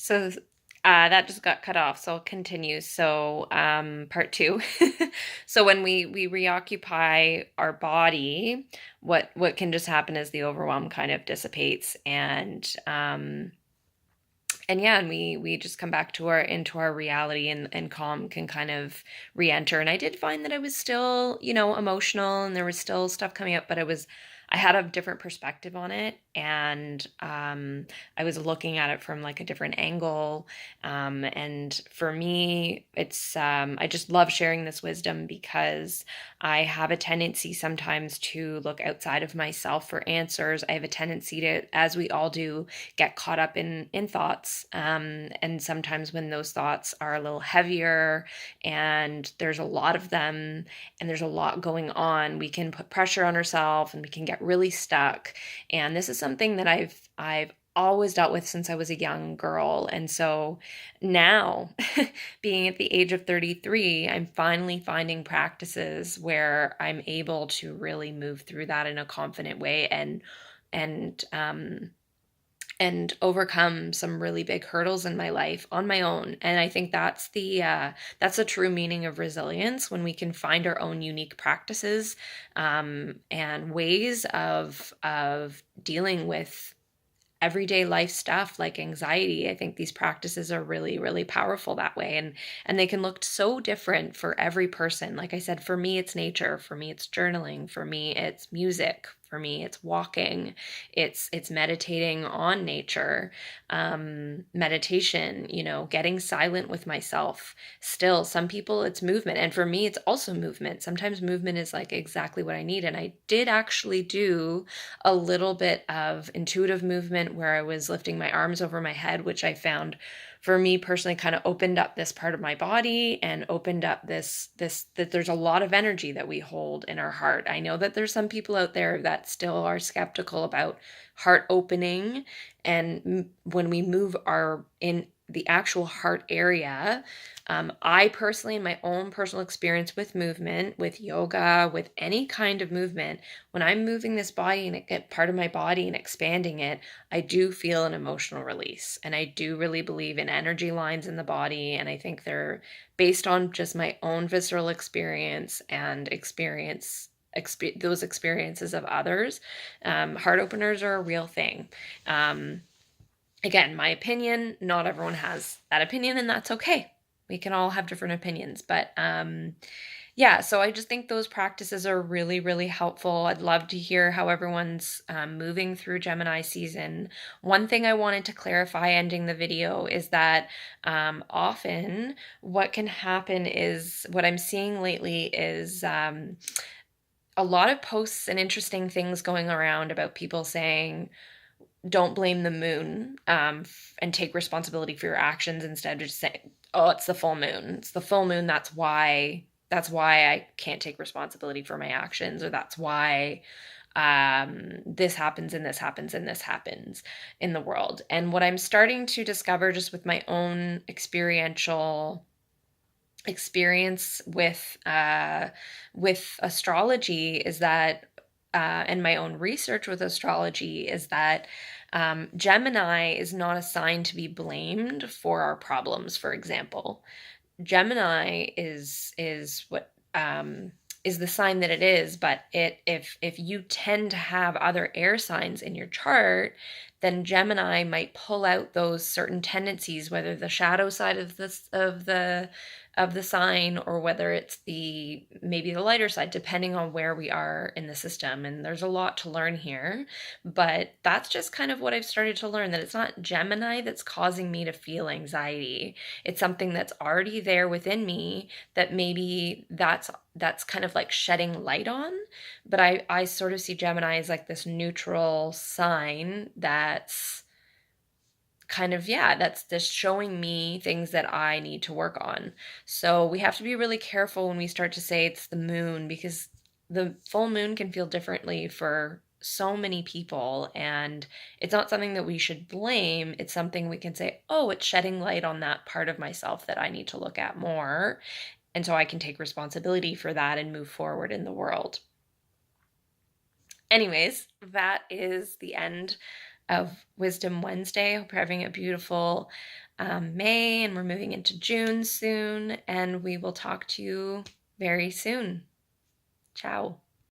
So that just got cut off, so I'll continue. So part two. So when we reoccupy our body, what can just happen is the overwhelm kind of dissipates, and yeah, and we just come back to our into our reality, and calm can kind of re-enter. And I did find that I was still, emotional, and there was still stuff coming up, but I had a different perspective on it, and I was looking at it from like a different angle. And for me, it's I just love sharing this wisdom because I have a tendency sometimes to look outside of myself for answers. I have a tendency to, as we all do, get caught up in thoughts. And sometimes when those thoughts are a little heavier and there's a lot of them and there's a lot going on, we can put pressure on ourselves and we can get really stuck. And this is something that I've always dealt with since I was a young girl. And so now, being at the age of 33, I'm finally finding practices where I'm able to really move through that in a confident way, and and overcome some really big hurdles in my life on my own. And I think that's the true meaning of resilience, when we can find our own unique practices, and ways of dealing with everyday life stuff like anxiety. I think these practices are really, really powerful that way. And they can look so different for every person. Like I said, for me, it's nature. For me, it's journaling. For me, it's music. For me, it's walking. It's meditating on nature, meditation, getting silent with myself. Still, some people it's movement. And for me, it's also movement. Sometimes movement is like exactly what I need. And I did actually do a little bit of intuitive movement where I was lifting my arms over my head, which I found for me personally kind of opened up this part of my body and opened up this that there's a lot of energy that we hold in our heart. I know that there's some people out there that still are skeptical about heart opening, and when we move our in the actual heart area. I personally, in my own personal experience with movement, with yoga, with any kind of movement, when I'm moving this body and it get part of my body and expanding it, I do feel an emotional release. And I do really believe in energy lines in the body. And I think they're based on just my own visceral experience and those experiences of others. Heart openers are a real thing. Again, my opinion, not everyone has that opinion, and that's okay. We can all have different opinions. But yeah, so I just think those practices are really, really helpful. I'd love to hear how everyone's moving through Gemini season. One thing I wanted to clarify ending the video is that often what can happen is, what I'm seeing lately is a lot of posts and interesting things going around about people saying, don't blame the moon, and take responsibility for your actions. Instead of just saying, oh, it's the full moon. It's the full moon. That's why I can't take responsibility for my actions, or that's why this happens and this happens and this happens in the world. And what I'm starting to discover just with my own experiential experience with astrology is that and my own research with astrology is that Gemini is not a sign to be blamed for our problems. For example, Gemini is what is the sign that it is, but if you tend to have other air signs in your chart, then Gemini might pull out those certain tendencies, whether the shadow side of the sign, or whether it's maybe the lighter side, depending on where we are in the system. And there's a lot to learn here, but that's just kind of what I've started to learn, that it's not Gemini that's causing me to feel anxiety. It's something that's already there within me that maybe that's kind of like shedding light on. But I sort of see Gemini as like this neutral sign that's kind of, yeah, that's just showing me things that I need to work on. So we have to be really careful when we start to say it's the moon, because the full moon can feel differently for so many people, and it's not something that we should blame. It's something we can say, oh, it's shedding light on that part of myself that I need to look at more, and so I can take responsibility for that and move forward in the world. Anyways, that is the end of Wisdom Wednesday. I hope you're having a beautiful May, and we're moving into June soon, and we will talk to you very soon. Ciao.